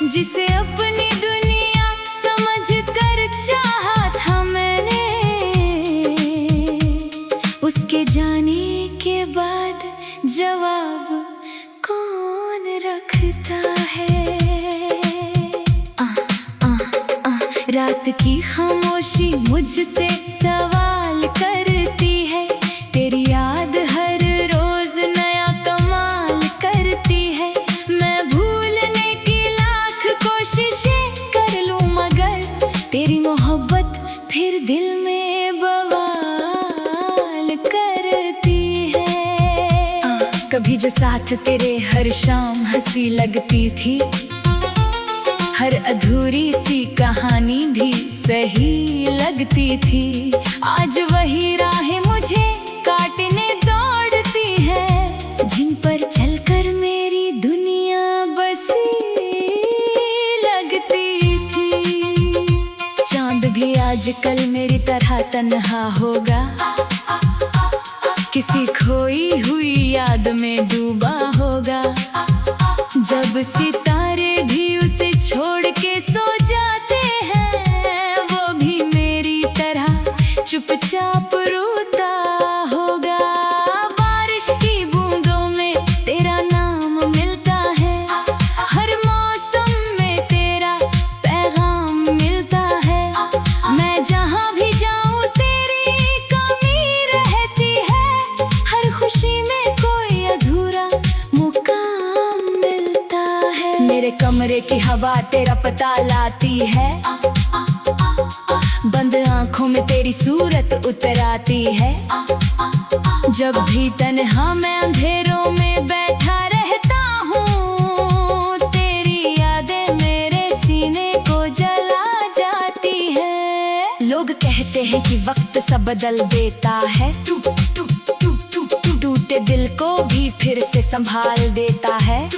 जिसे अपनी दुनिया समझ कर चाहा था मैंने, उसके जाने के बाद जवाब कौन रखता है। रात की खामोशी मुझसे सवाल करती है, तेरी याद हर रोज नया कमाल करती है। मैं भूलने की लाख कोशिशें कर लूं मगर तेरी मोहब्बत फिर दिल में बवाल करती है। कभी जो साथ तेरे हर शाम हंसी लगती थी, हर अधूरी सी कहानी भी सही लगती थी। आज वही राहें मुझे काटने दौड़ती है, जिन पर चलकर मेरी दुनिया बसी लगती थी। चांद भी आजकल मेरी तरह तन्हा होगा, किसी खोई हुई याद में डूबा होगा। जब सितारे भी उसे छोड़ के सो जाते हैं, वो भी मेरी तरह चुपचाप रोता होगा। बारिश की बूंदों में तेरा नाम मिलता है, हर मौसम में तेरा पैगाम मिलता है। मैं जहाँ भी जाऊँ तेरी कमी रहती है, हर खुशी में कोई अधूरा मुकाम मिलता है। मेरे कमरे की हवा तेरा पता लाती है, बंद आंखों में तेरी सूरत उतर आती है। जब भी तन्हा मैं अंधेरों में बैठा रहता हूँ, तेरी यादें मेरे सीने को जला जाती है। लोग कहते हैं कि वक्त सब बदल देता है, टूटे दिल को भी फिर से संभाल देता है।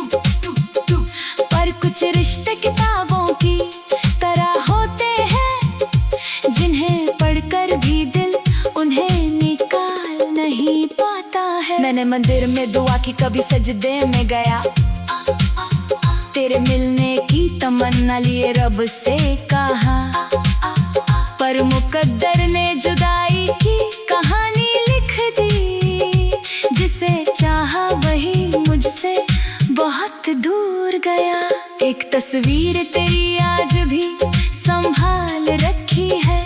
पर कुछ रिश्ते किताबों की तरह होते हैं, जिन्हें पढ़कर भी दिल उन्हें निकाल नहीं पाता है। मैंने मंदिर में दुआ की, कभी सजदे में गया, तेरे मिलने की तमन्ना लिए रब से कहा। पर मुकद्दर ने जुदाई की कहानी लिख दी, जिसे चाहा वही मुझसे बहुत दूर गया। एक तस्वीर तेरी आज भी संभाल रखी है,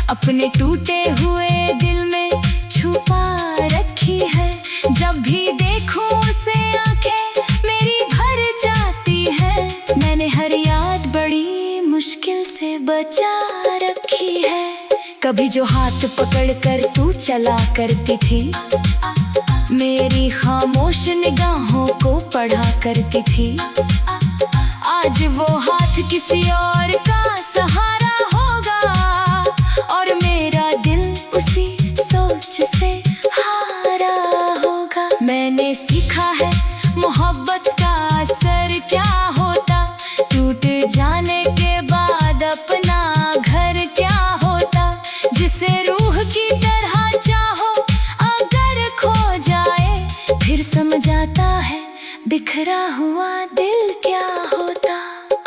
अपने टूटे हुए दिल में छुपा रखी है। जब भी देखूं उसे आंखें मेरी भर जाती है, मैंने हर याद बड़ी मुश्किल से बचा रखी है। कभी जो हाथ पकड़कर तू चला करती थी, मेरी खामोश निगाहों को पढ़ा करती थी। आज वो हाथ किसी और का सहारा होगा, और मेरा दिल उसी सोच से हारा होगा। मैंने सीखा है मोहब्बत का असर क्या होता, टूट जाने के बाद अपना घर क्या होता। जिसे रूह की तरह चाहो अगर खो जाए, फिर समझ आता है बिखरा हुआ दिल क्या होता।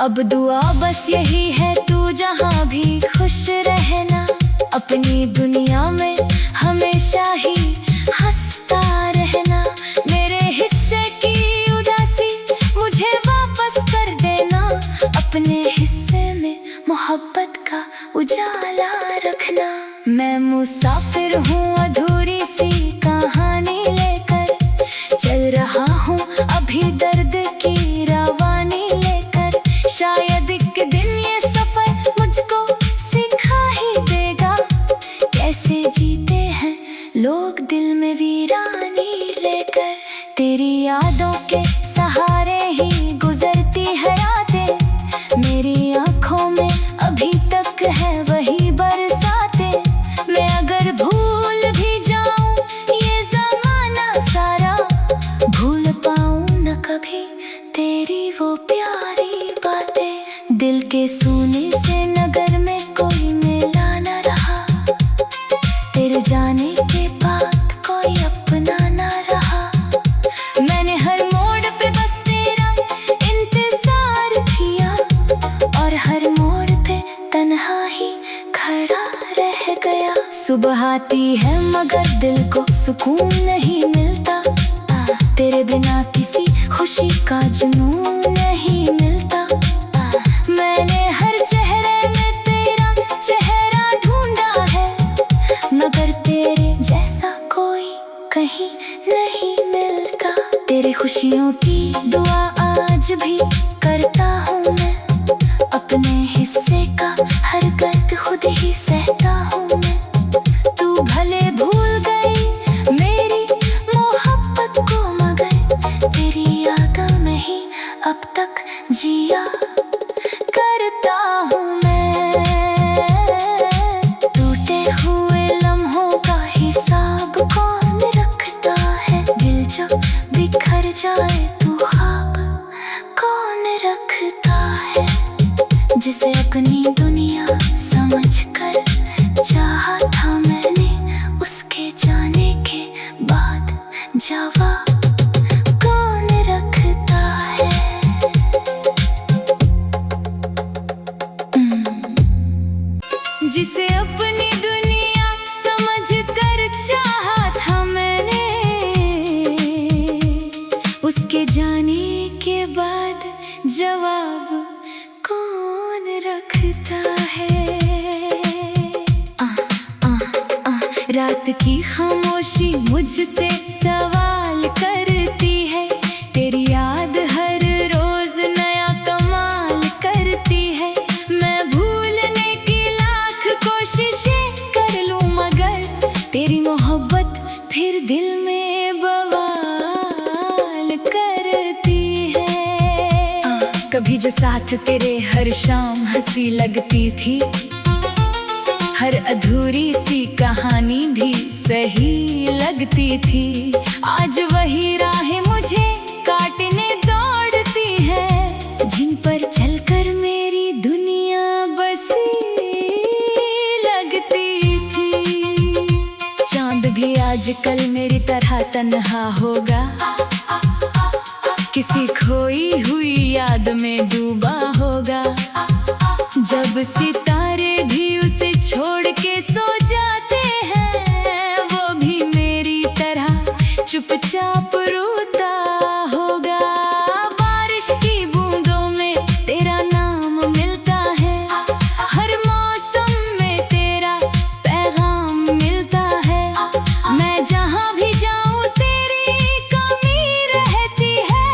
अब दुआ बस यही है, तू जहाँ भी खुश रहना, अपनी दुनिया में हमेशा ही हंसता रहना। मेरे हिस्से की उदासी मुझे वापस कर देना, अपने हिस्से में मोहब्बत का उजाला रखना। मैं मुसाफिर हूँ अधूरी सी कहानी लेकर, चल रहा हूँ अभी दर्द की रवानी लेकर। शायद एक दिन ये सफर मुझको सिखा ही देगा, कैसे जीते हैं लोग दिल में वीरानी लेकर। तेरी यादों के सहारे ही गुजरती है रातें, मेरी आंखों में अभी तक है वही बरसातें। मैं अगर भूल भी जाऊं ये ज़माना सारा, भूल पाऊं न कभी तेरी वो प्यारी बातें। दिल के सूने से नगर में कोई मेला न रहा, तेरे जाने के बाद कोई अपना न रहा। मैंने हर मोड़ पे बस तेरा इंतजार किया, सुबह आती है मगर दिल को सुकून नहीं मिलता। तेरे बिना किसी खुशी का जुनून नहीं मिलता। मैंने हर चेहरे में तेरा चेहरा ढूंढा है, मगर तेरे जैसा कोई कहीं नहीं मिलता। तेरी खुशियों की दुआ आज भी करता हूँ मैं, अपने हिस्से का हर दर्द खुद ही सहता हूँ मैं। तू भले भूल गई मेरी मोहब्बत को, मगर तेरी यादों में ही अब तक जिया करता हूँ मैं। टूटे हुए लम्हों का हिसाब कौन रखता है, दिल जो बिखर जाए तो ख्वाब कौन रखता है। जिसे अपनी दुनिया समझकर चाहा था मैंने, उसके जाने के बाद जवाब कौन रखता है। जिसे अपनी दुनिया समझकर चाहा था मैंने, उसके जाने के बाद जवाब कौन रखता है। रात की खामोशी मुझसे सवाल करती है, तेरी याद हर रोज नया कमाल करती है। मैं भूलने की लाख कोशिशें कर लूं, मगर तेरी मोहब्बत फिर दिल में बवाल करती है। कभी जो साथ तेरे हर शाम हंसी लगती थी, हर अधूरी सी कहानी भी सही लगती थी। आज वही राहें मुझे काटने दौड़ती है, जिन पर चलकर मेरी दुनिया बसी लगती थी। चांद भी आजकल मेरी तरह तन्हा होगा, किसी खोई हुई याद में डूबा होगा। जब सितारे भी उसे छोड़ के सो जाते हैं, वो भी मेरी तरह चुपचाप रोता होगा। बारिश की बूंदों में तेरा नाम मिलता है, हर मौसम में तेरा पैगाम मिलता है। मैं जहाँ भी जाऊँ तेरी कमी रहती है,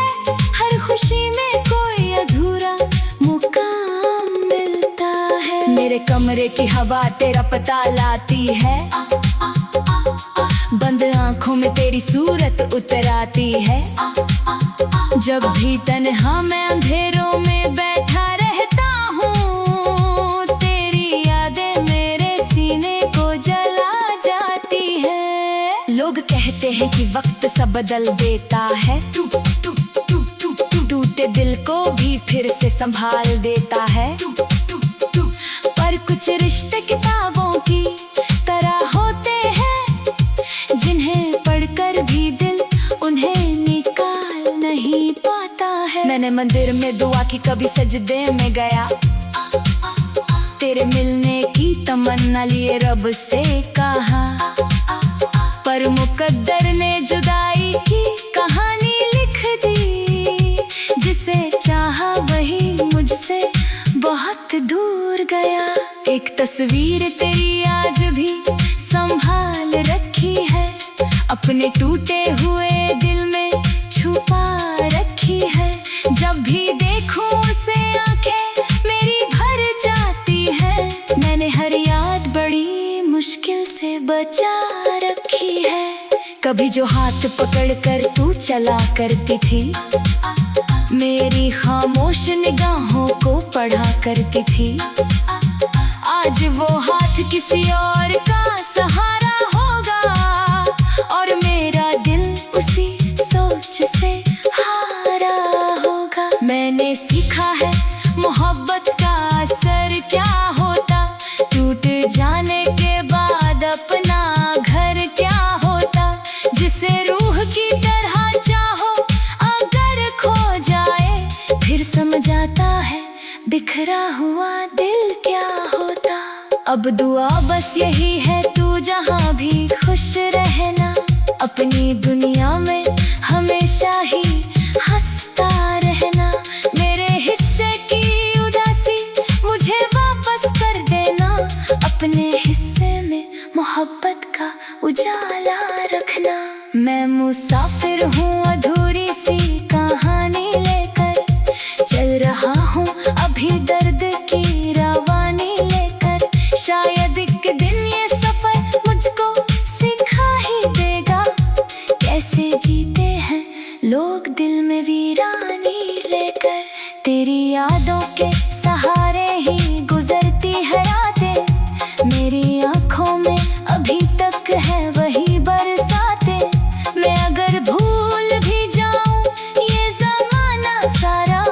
हर खुशी में कोई अधूरा मुकाम मिलता है। मेरे कमरे की हवा तेरा पता लाती है, बंद आंखों में तेरी सूरत उतर आती है। जब भी तन्हा मैं अंधेरों में बैठा रहता हूँ, तेरी यादें मेरे सीने को जला जाती है। लोग कहते हैं कि वक्त सब बदल देता है, टूटे दिल को भी फिर से संभाल देता है। पर कुछ रिश्ते किताबों की तरह होते हैं, जिन्हें पढ़कर भी दिल उन्हें निकाल नहीं पाता है। मैंने मंदिर में दुआ की, कभी सजदे में गया, तेरे मिलने की तमन्ना लिए रब से कहा। पर मुकद्दर ने जुदाई की कहानी लिख दी, जिसे चाहा वही मुझसे बहुत दूर गया। एक तस्वीर तेरी आज भी संभाल रखी है, अपने टूटे हुए दिल में छुपा रखी है। जब भी देखूं उसे आंखें मेरी भर जाती है, मैंने हर याद बड़ी मुश्किल से बचा रखी है। कभी जो हाथ पकड़कर तू चला करती थी, मेरी खामोश निगाहों को पढ़ा करती थी। आज वो हाथ किसी और का सहारा होगा, और मेरा दिल उसी सोच से हारा होगा। मैंने सीखा है मोहब्बत का असर क्या होता, टूट जाने के बाद अपना घर क्या होता। जिसे रूह की तरह चाहो अगर खो जाए, फिर समझ आता है बिखरा हुआ दिल क्या होता। अब दुआ बस यही है, तू जहाँ भी खुश रहना, अपनी दुनिया में हमेशा ही हंसता रहना। मेरे हिस्से की उदासी मुझे वापस कर देना, अपने हिस्से में मोहब्बत का उजाला रखना। मैं मुसाफिर हूँ अधूरी सी कहानी लेकर, चल रहा हूँ अभी दर्द की रवानी लेकर। शायद एक दिन ये सफर मुझको सिखा ही देगा, कैसे जीते हैं लोग दिल में वीरानी लेकर। तेरी यादों के सहारे ही गुजरती है रातें, मेरी आँखों में अभी तक है वही बरसातें। मैं अगर भूल भी जाऊं ये ज़माना सारा,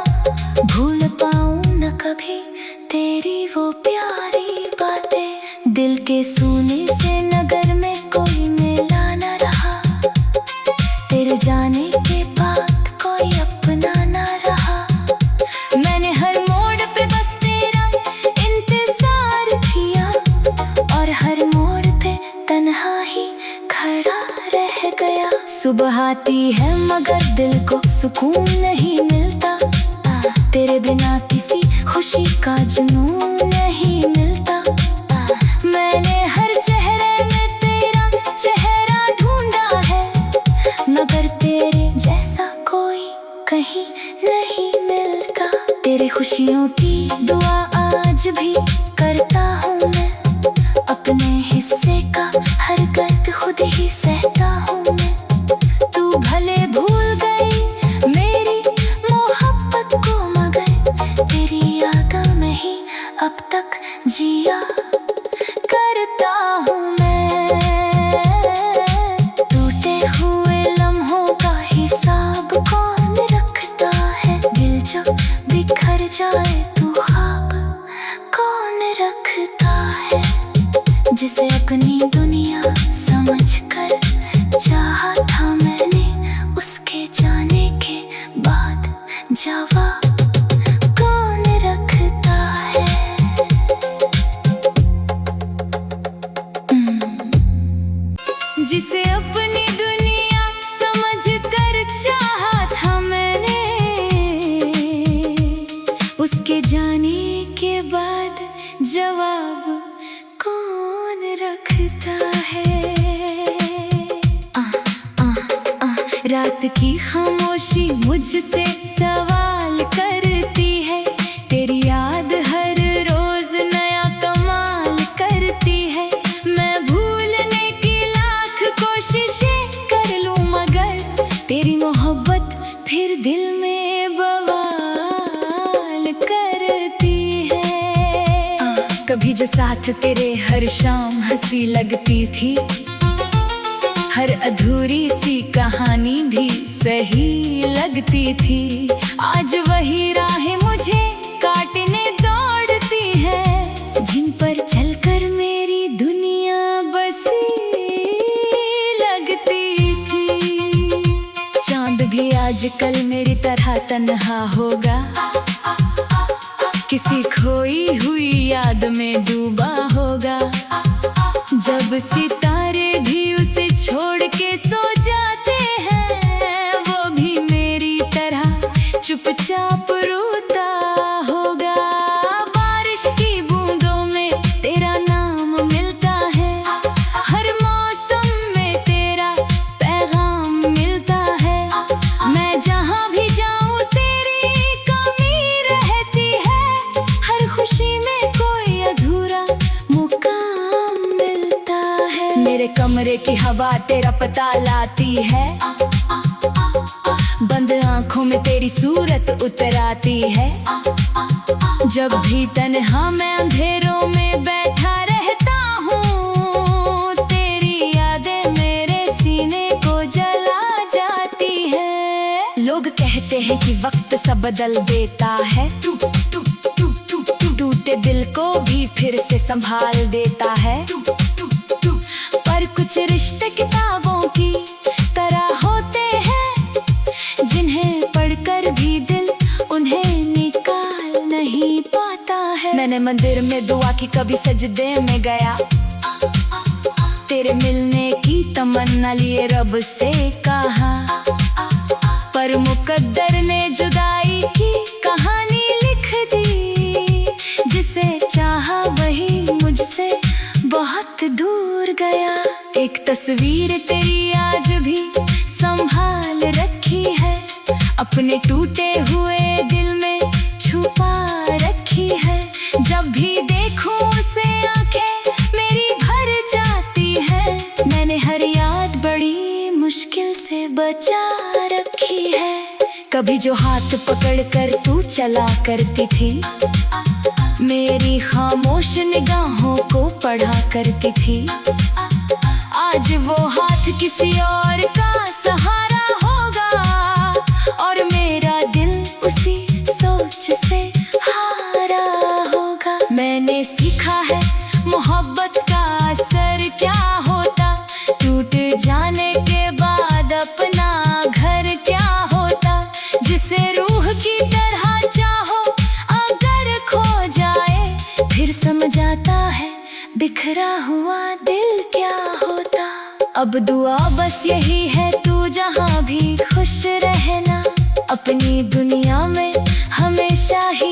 भूल पाऊं न कभी तेरी वो प्यारी बातें। दिल के सूने से नगर में कोई मेला न रहा, तेरे जाने के बाद कोई अपना न रहा। मैंने हर मोड़ पे बस तेरा इंतजार किया, और हर मोड़ पे तन्हा ही खड़ा रह गया। सुबह आती है मगर दिल को सुकून नहीं मिलता, तेरे बिना किसी खुशी का जुनून नहीं मिलता। मैंने हर चेहरे में तेरा चेहरा ढूंढा है, मगर तेरे जैसा कोई कहीं नहीं मिलता। तेरी खुशियों की दुआ आज भी करता हूँ मैं, अपने हिस्से का हर दर्द खुद ही सहता हूँ मैं। तू भले भूल गई मेरी मोहब्बत को, मगर तेरी यादों में ही अब तक जिया करता हूँ मैं। टूटे हुए लम्हों का हिसाब कौन रखता है, दिल जो बिखर जाए तो ख्वाब कौन रखता है। जिसे अपनी दुनिया समझकर चाहा था मैंने, उसके जाने के बाद जवाब कौन रखता है। जिसे अपनी दुनिया समझकर चाहा था मैंने, उसके जाने के बाद जवाब कौन रखता है। रात की खामोशी मुझसे सवाल करती है, तेरी याद हर रोज नया कमाल करती है। मैं भूलने की लाख कोशिशें कर लूं, मगर तेरी मोहब्बत फिर दिल में बवाल करती है। कभी जो साथ तेरे हर शाम हंसी लगती थी, हर अधूरी सी कहानी भी सही लगती थी। आज वही राहें मुझे काटने दौड़ती है, जिन पर चलकर मेरी दुनिया बसी लगती थी। चांद भी आजकल मेरी तरह तन्हा होगा, किसी खोई हुई याद में डूबा होगा। जब सितारे भी उसे छोड़ के सो जाते हैं, वो भी मेरी तरह चुपचाप रोता होगा। बारिश की बूंदों में तेरा नाम मिलता है, हर मौसम में तेरा पैगाम मिलता है। मैं जहाँ भी जाऊँ तेरी कमी रहती है, हर खुशी में कोई अधूरा मुकाम मिलता है। मेरे कमरे की हवा तेरा पता लाती है, बंद आंखों में तेरी सूरत उतर आती है। जब भी तन्हा मैं अंधेरों में बैठा रहता हूँ, तेरी यादें मेरे सीने को जला जाती है। लोग कहते हैं कि वक्त सब बदल देता है, टूटे दिल को भी फिर से संभाल देता है। पर कुछ रिश्ते किताबों की तरह होते हैं, जिन्हें पढ़कर भी दिल उन्हें निकाल नहीं पाता है। मैंने मंदिर में दुआ की, कभी सजदे में गया, तेरे मिलने की तमन्ना लिए रब से कहा, पर मुकद्दर ने जुदाई की कहानी लिख दी। जिसे चाहा वही मुझसे बहुत दूर गया। एक तस्वीर तेरी आज भी संभाल रखी है, अपने टूटे हुए दिल में छुपा रखी है। जब भी देखूं उसे आंखें मेरी भर जाती है। मैंने हर याद बड़ी मुश्किल से बचा रखी है। कभी जो हाथ पकड़कर तू चला करती थी, मेरी खामोश निगाहों को पढ़ा करती थी। आज वो हाथ किसी और का सहारा होगा, और मेरा दिल उसी सोच से हारा होगा। मैंने सीखा है मोहब्बत का असर क्या होता, टूट जाने के बाद अपना घर क्या होता। जिसे रूह की तरह चाहो अगर खो जाए, फिर समझ आता है बिखरा हुआ दिल क्या होता। अब दुआ बस यही है तू जहाँ भी खुश रहना, अपनी दुनिया में हमेशा ही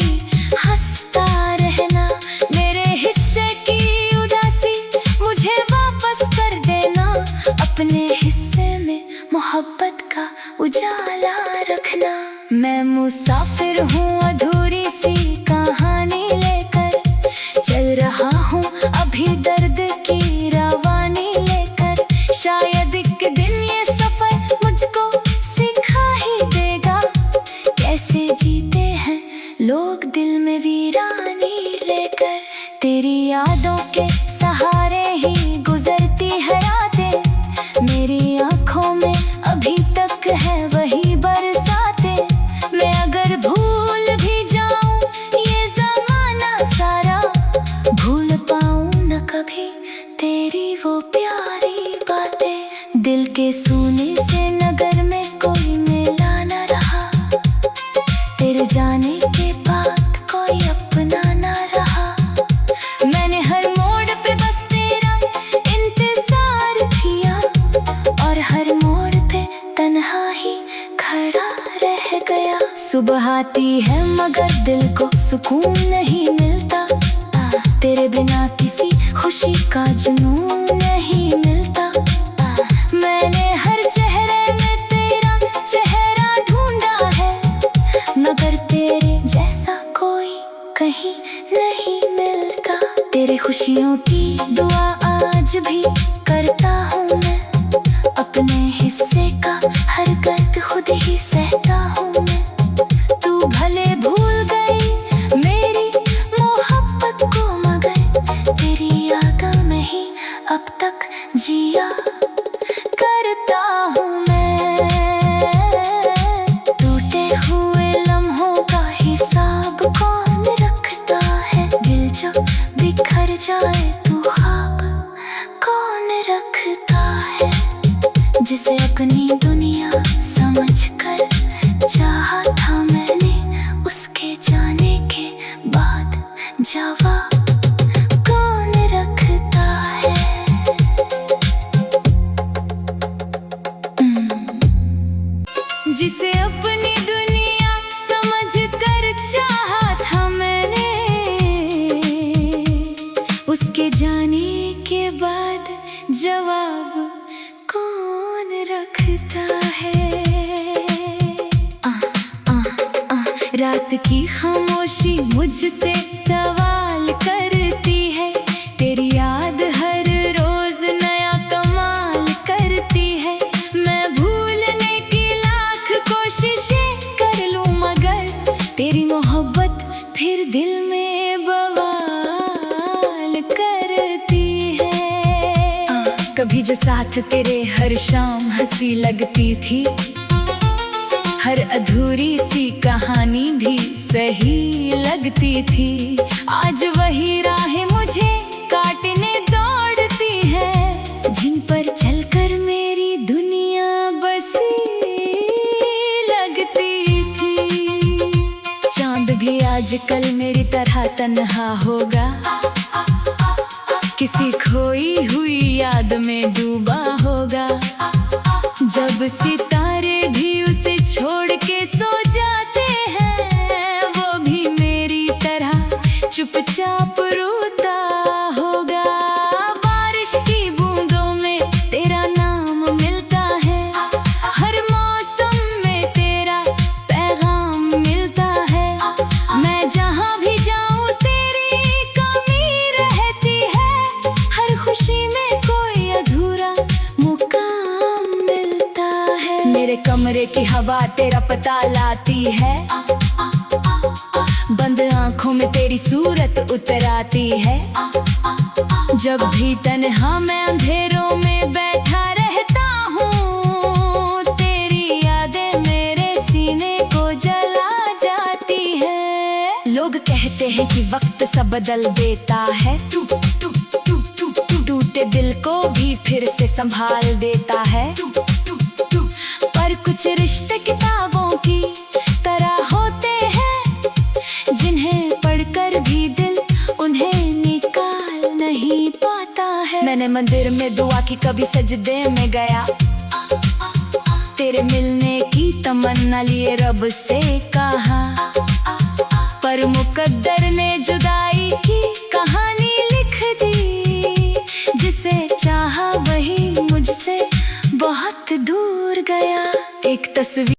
हंसता रहना। मेरे हिस्से की उदासी मुझे वापस कर देना, अपने हिस्से में मोहब्बत का उजाला रखना। मैं मुसाफिर हूँ अधूरी सी कहानी लेकर, चल रहा हूँ अभी दर्द की रवानी लेकर। शायद एक दिन ये सफर मुझको सिखा ही देगा, कैसे जीते हैं लोग दिल में वीरानी लेकर। तेरी यादों के सहारे ही गुजरती है रातें, मेरी आंखों में अभी तक है वही बरसातें। मैं अगर भूल भी जाऊं ये ज़माना सारा, भूल पाऊं न कभी तेरी वो प्यारी बातें। दिल के सूने से नगर में कोई मेला न रहा, तेरे जाने के बाद कोई अपना न रहा। मैंने हर मोड़ पे बस तेरा इंतजार किया, और हर मोड़ पे तन्हा ही खड़ा रह गया। सुबह आती है मगर दिल को सुकून नहीं मिलता, तेरे बिना किसी खुशी का जुनून नहीं मिलता। मैंने हर चेहरे में तेरा चेहरा ढूंढा है, मगर तेरे जैसा कोई कहीं नहीं मिलता। तेरे खुशियों की दुआ आज भी करता हूँ मैं, अपने हिस्से का हर दर्द खुद ही सहता हूँ मैं। तू भले भूल गई मेरी मोहब्बत को, मगर तेरी यादों में ही अब तक जिया करता हूँ मैं। टूटे हुए लम्हों का हिसाब कौन रखता है, दिल जो बिखर जाए तू ख्वाब कौन रखता है। जिसे अपनी दुनिया समझकर चाहा था मैंने, उसके जाने के बाद जवाब कौन रखता है। जिसे अपनी दुनिया समझकर चाहा था मैंने, उसके जाने के बाद जवाब कौन रखता है। रात की खामोशी मुझसे सवाल करती है, तेरी याद हर रोज नया कमाल करती है। मैं भूलने की लाख कोशिशें कर लूं, मगर तेरी मोहब्बत फिर दिल में बवाल करती है। कभी जो साथ तेरे हर शाम हंसी लगती थी, हर अधूरी सी कहानी भी सही लगती थी। आज वही राहें मुझे काटने दौड़ती है, जिन पर चलकर मेरी दुनिया बसी लगती थी। चांद भी आजकल मेरी तरह तन्हा होगा, किसी खोई हुई याद में डूबा होगा। जब सितारे भी उसे छोड़ के सो जाते हैं, वो भी मेरी तरह चुपचाप रोता होगा। बारिश की बूंदों में तेरा नाम मिलता है, हर मौसम में तेरा पैगाम मिलता है। मैं जहाँ भी जाऊँ तेरी कमी रहती है, हर खुशी में कोई अधूरा मुकाम मिलता है। मेरे कमरे की हवा तेरा पता लाती है, बंद आंखों में तेरी सूरत उतर आती है। जब भी तन्हा मैं अंधेरों में बैठा रहता हूँ, तेरी यादें मेरे सीने को जला जाती है। लोग कहते हैं कि वक्त सब बदल देता है, टूटे दिल को भी फिर से संभाल देता है। पर कुछ रिश्ते किताबों की तरह होते हैं, जिन्हें पढ़कर भी दिल उन्हें निकाल नहीं पाता है। मैंने मंदिर में दुआ की, कभी सजदे में गया, तेरे मिलने की तमन्ना लिए रब से कहा। पर मुकद्दर ने जुदाई की